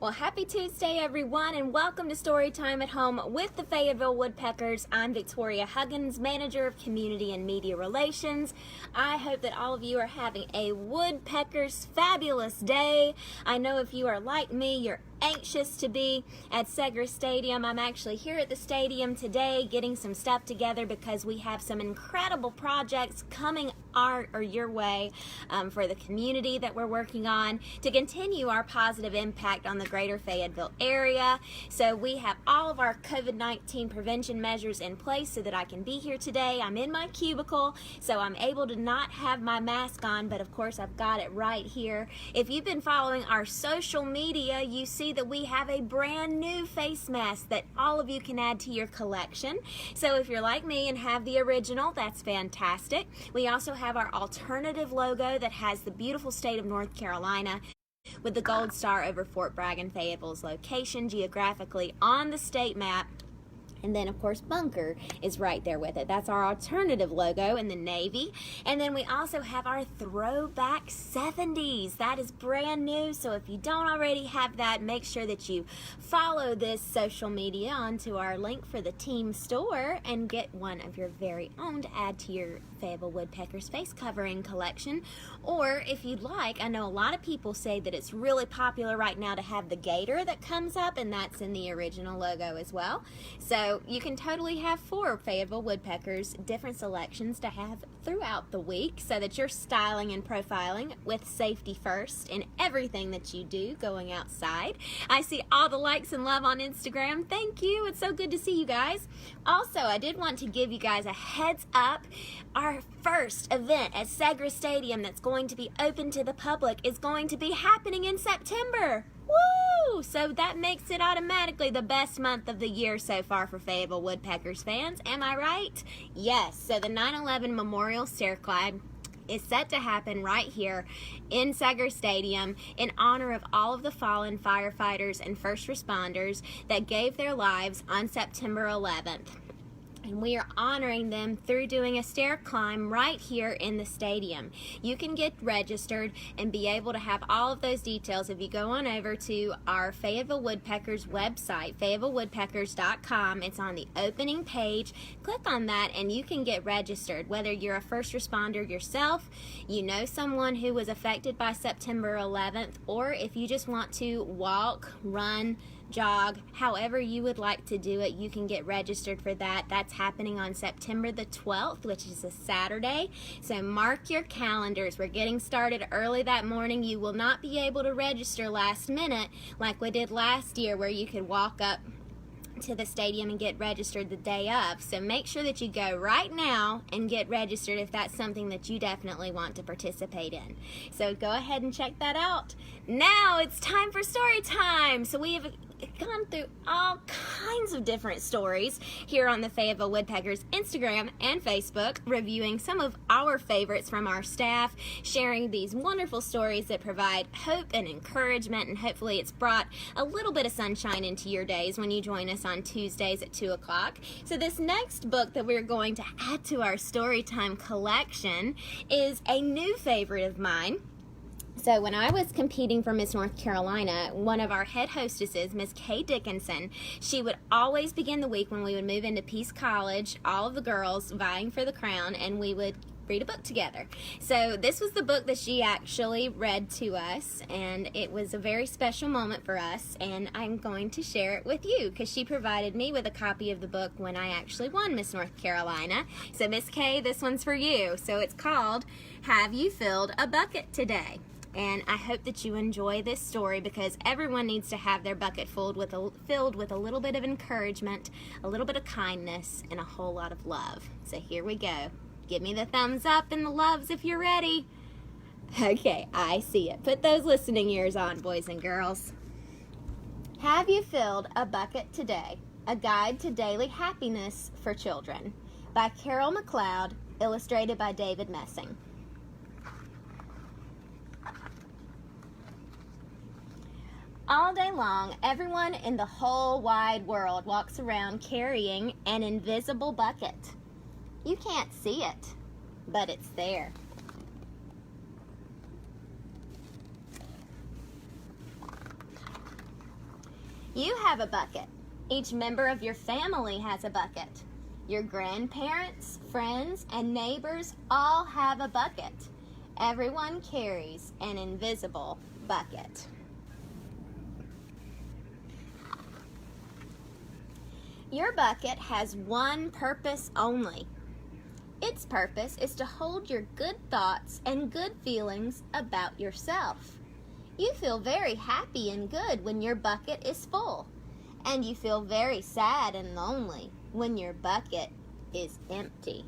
Well, happy Tuesday, everyone, and welcome to Storytime at Home with the Fayetteville Woodpeckers. I'm Victoria Huggins, Manager of Community and Media Relations. I hope that all of you are having a Woodpeckers fabulous day. I know if you are like me, you're anxious to be at Seger Stadium. I'm actually here at the stadium today getting some stuff together because we have some incredible projects coming your way for the community that we're working on to continue our positive impact on the greater Fayetteville area. So we have all of our COVID-19 prevention measures in place so that I can be here today. I'm in my cubicle, so I'm able to not have my mask on, but of course I've got it right here. If you've been following our social media, you see that we have a brand new face mask that all of you can add to your collection. So if you're like me and have the original, that's fantastic. We also have our alternative logo that has the beautiful state of North Carolina with the gold star over Fort Bragg and Fayetteville's location geographically on the state map. And then, of course, Bunker is right there with it. That's our alternative logo in the navy. And then we also have our Throwback 70s. That is brand new. So if you don't already have that, make sure that you follow this social media onto our link for the team store and get one of your very own to add to your Fayetteville Woodpeckers face covering collection. Or if you'd like, I know a lot of people say that it's really popular right now to have the gator that comes up, and that's in the original logo as well. So you can totally have 4 Fayetteville Woodpeckers different selections to have throughout the week so that you're styling and profiling with safety first in everything that you do going outside. I see all the likes and love on Instagram. Thank you. It's so good to see you guys. Also, I did want to give you guys a heads up. Our first event at Seger Stadium that's going to be open to the public is going to be happening in September. Woo! So that makes it automatically the best month of the year so far for Fayetteville Woodpeckers fans. Am I right? Yes. So the 9/11 Memorial Stair Climb is set to happen right here in Seger Stadium in honor of all of the fallen firefighters and first responders that gave their lives on September 11th. And we are honoring them through doing a stair climb right here in the stadium. You can get registered and be able to have all of those details if you go on over to our Fayetteville Woodpeckers website, fayettevillewoodpeckers.com. It's on the opening page. Click on that and you can get registered. Whether you're a first responder yourself, you know someone who was affected by September 11th, or if you just want to walk, run, jog, however you would like to do it, you can get registered for that. That's happening on September the 12th, which is a Saturday. So mark your calendars. We're getting started early that morning. You will not be able to register last minute like we did last year where you could walk up to the stadium and get registered the day of. So make sure that you go right now and get registered if that's something that you definitely want to participate in. So go ahead and check that out. Now it's time for story time. So we have gone through all kinds of different stories here on the Fayetteville Woodpeckers Instagram and Facebook, reviewing some of our favorites from our staff, sharing these wonderful stories that provide hope and encouragement, and hopefully it's brought a little bit of sunshine into your days when you join us on Tuesdays at 2 o'clock. So this next book that we're going to add to our Storytime collection is a new favorite of mine. So when I was competing for Miss North Carolina, one of our head hostesses, Miss Kay Dickinson, she would always begin the week when we would move into Peace College, all of the girls vying for the crown, and we would read a book together. So this was the book that she actually read to us, and it was a very special moment for us, and I'm going to share it with you because she provided me with a copy of the book when I actually won Miss North Carolina. So Miss Kay, this one's for you. So it's called Have You Filled a Bucket Today? And I hope that you enjoy this story because everyone needs to have their bucket filled with a little bit of encouragement, a little bit of kindness, and a whole lot of love. So here we go. Give me the thumbs up and the loves if you're ready. Okay, I see it. Put those listening ears on, boys and girls. Have you filled a bucket today? A Guide to Daily Happiness for Children by Carol McLeod, illustrated by David Messing. All day long, everyone in the whole wide world walks around carrying an invisible bucket. You can't see it, but it's there. You have a bucket. Each member of your family has a bucket. Your grandparents, friends, and neighbors all have a bucket. Everyone carries an invisible bucket. Your bucket has one purpose only. Its purpose is to hold your good thoughts and good feelings about yourself. You feel very happy and good when your bucket is full, and you feel very sad and lonely when your bucket is empty.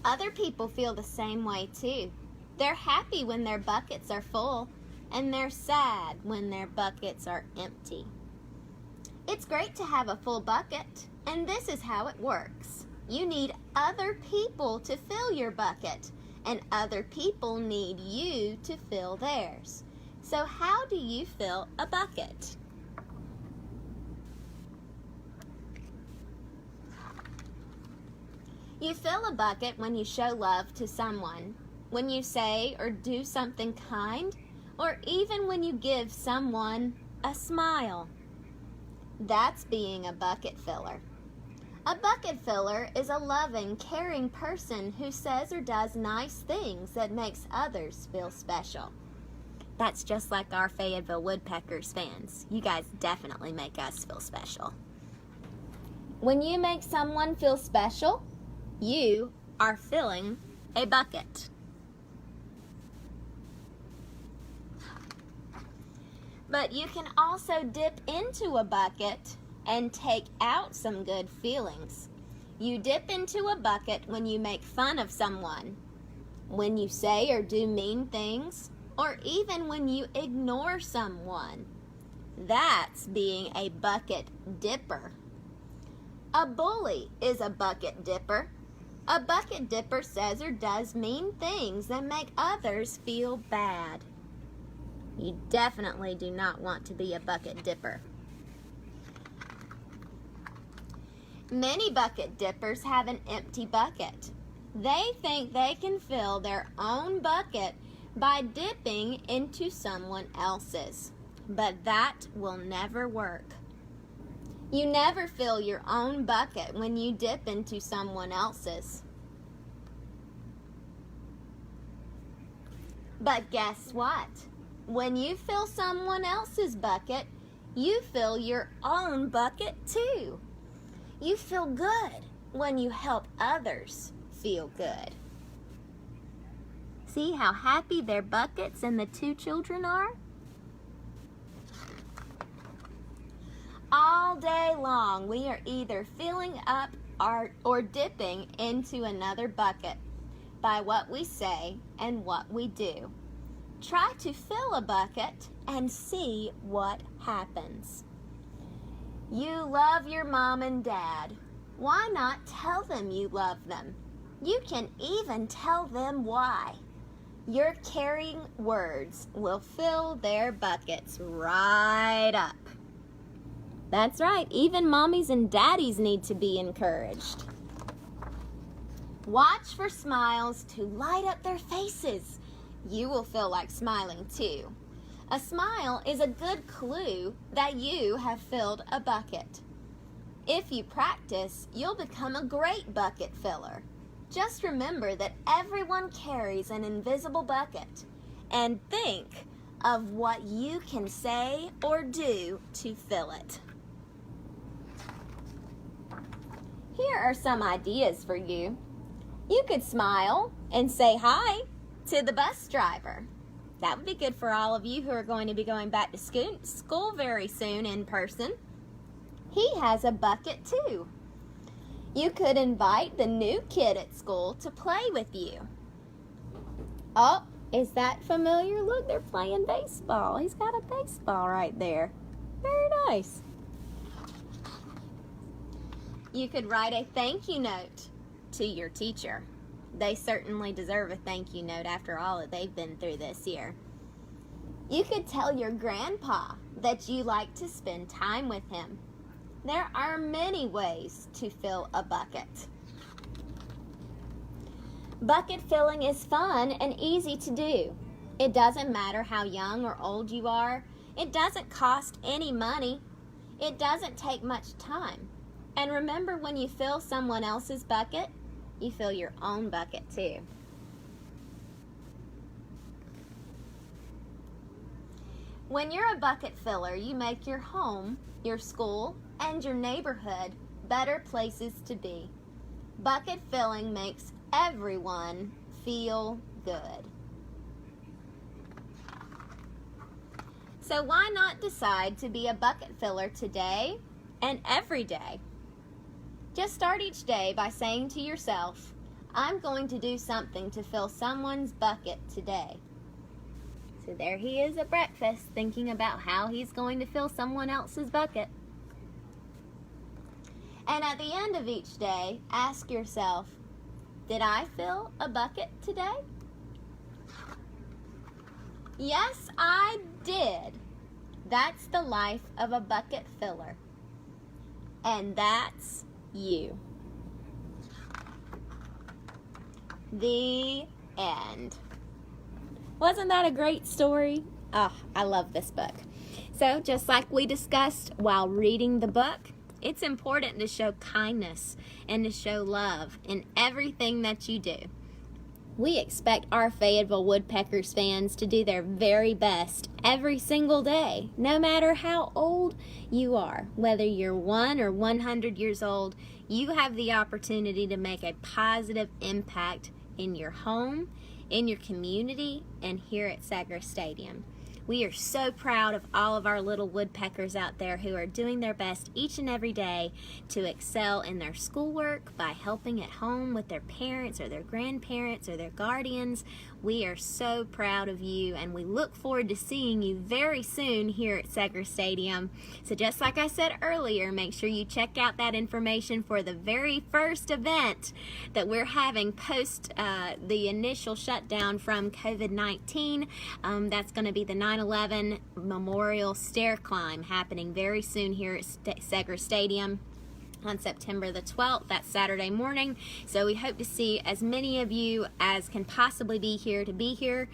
Other people feel the same way too. They're happy when their buckets are full, and they're sad when their buckets are empty. It's great to have a full bucket, and this is how it works. You need other people to fill your bucket, and other people need you to fill theirs. So how do you fill a bucket? You fill a bucket when you show love to someone, when you say or do something kind, or even when you give someone a smile. That's being a bucket filler. A bucket filler is a loving, caring person who says or does nice things that makes others feel special. That's just like our Fayetteville Woodpeckers fans. You guys definitely make us feel special. When you make someone feel special, you are filling a bucket. But you can also dip into a bucket and take out some good feelings. You dip into a bucket when you make fun of someone, when you say or do mean things, or even when you ignore someone. That's being a bucket dipper. A bully is a bucket dipper. A bucket dipper says or does mean things that make others feel bad. You definitely do not want to be a bucket dipper. Many bucket dippers have an empty bucket. They think they can fill their own bucket by dipping into someone else's. But that will never work. You never fill your own bucket when you dip into someone else's. But guess what? When you fill someone else's bucket, you fill your own bucket too. You feel good when you help others feel good. See how happy their buckets and the two children are? All day long, we are either filling up or dipping into another bucket by what we say and what we do. Try to fill a bucket and see what happens. You love your mom and dad. Why not tell them you love them? You can even tell them why. Your caring words will fill their buckets right up. That's right, even mommies and daddies need to be encouraged. Watch for smiles to light up their faces. You will feel like smiling too. A smile is a good clue that you have filled a bucket. If you practice, you'll become a great bucket filler. Just remember that everyone carries an invisible bucket, and think of what you can say or do to fill it. Here are some ideas for you. You could smile and say hi to the bus driver. That would be good for all of you who are going to be going back to school very soon in person. He has a bucket too. You could invite the new kid at school to play with you. Oh, is that familiar? Look, they're playing baseball. He's got a baseball right there. Very nice. You could write a thank you note to your teacher. They certainly deserve a thank you note after all that they've been through this year. You could tell your grandpa that you like to spend time with him. There are many ways to fill a bucket. Bucket filling is fun and easy to do. It doesn't matter how young or old you are. It doesn't cost any money. It doesn't take much time. And remember, when you fill someone else's bucket, you fill your own bucket too. When you're a bucket filler, you make your home, your school, and your neighborhood better places to be. Bucket filling makes everyone feel good. So why not decide to be a bucket filler today and every day? Just start each day by saying to yourself, I'm going to do something to fill someone's bucket today. So there he is at breakfast thinking about how he's going to fill someone else's bucket. And at the end of each day, ask yourself, did I fill a bucket today? Yes, I did. That's the life of a bucket filler. And that's you. The end. Wasn't that a great story? Oh, I love this book. So, just like we discussed while reading the book, it's important to show kindness and to show love in everything that you do. We expect our Fayetteville Woodpeckers fans to do their very best every single day, no matter how old you are. Whether you're 1 or 100 years old, you have the opportunity to make a positive impact in your home, in your community, and here at Sager Stadium. We are so proud of all of our little woodpeckers out there who are doing their best each and every day to excel in their schoolwork by helping at home with their parents or their grandparents or their guardians. We are so proud of you, and we look forward to seeing you very soon here at Sager Stadium. So just like I said earlier, make sure you check out that information for the very first event that we're having post the initial shutdown from COVID-19. That's going to be the 9/11 Memorial Stair Climb happening very soon here at Sager Stadium on September the 12th. That's Saturday morning. So we hope to see as many of you as can possibly be here to be here.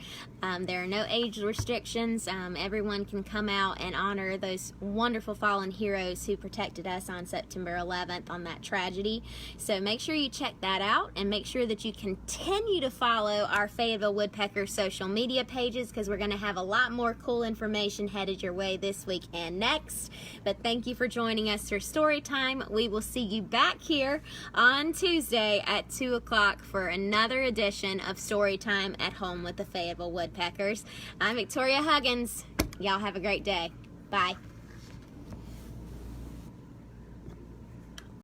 There are no age restrictions. Everyone can come out and honor those wonderful fallen heroes who protected us on September 11th on that tragedy. So make sure you check that out, and make sure that you continue to follow our Fayetteville Woodpeckers social media pages, because we're going to have a lot more cool information headed your way this week and next. But thank you for joining us for story time. We will see you back here on Tuesday at 2 o'clock for another edition of Storytime at Home with the Fayetteville Woodpeckers. I'm Victoria Huggins. Y'all have a great day. Bye.